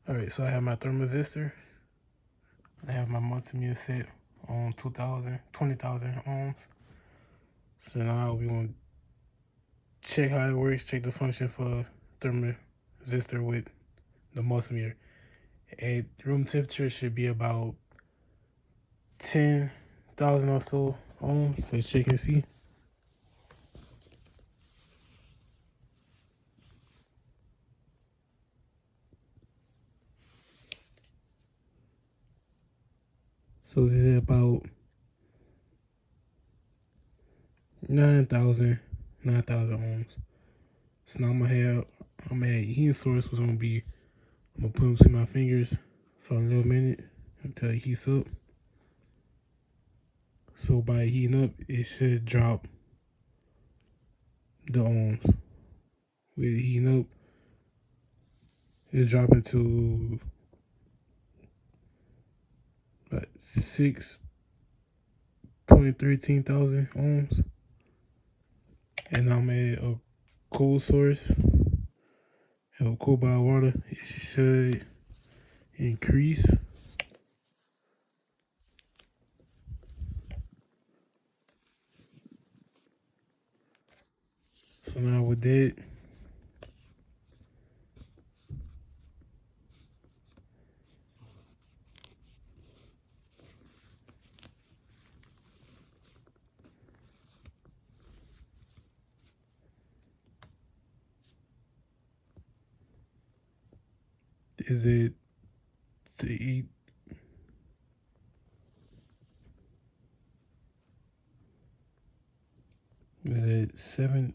Alright, so I have my thermistor. I have my multimeter set on 20,000 ohms. So now we want to check how it works, check the function for thermistor with the multimeter. At room temperature should be about 10,000 or so ohms. Let's check and see. So this is about 9,000 ohms. So now I'm gonna add heat source, which I'm gonna put them between my fingers for a little minute until it heats up. So by heating up, it should drop the ohms. With it heating up, it's dropping to about 6.13 thousand ohms. And I'm at a cold source, have a cool bottle of water. It should increase. So now with that, is it to eat? Is it 7?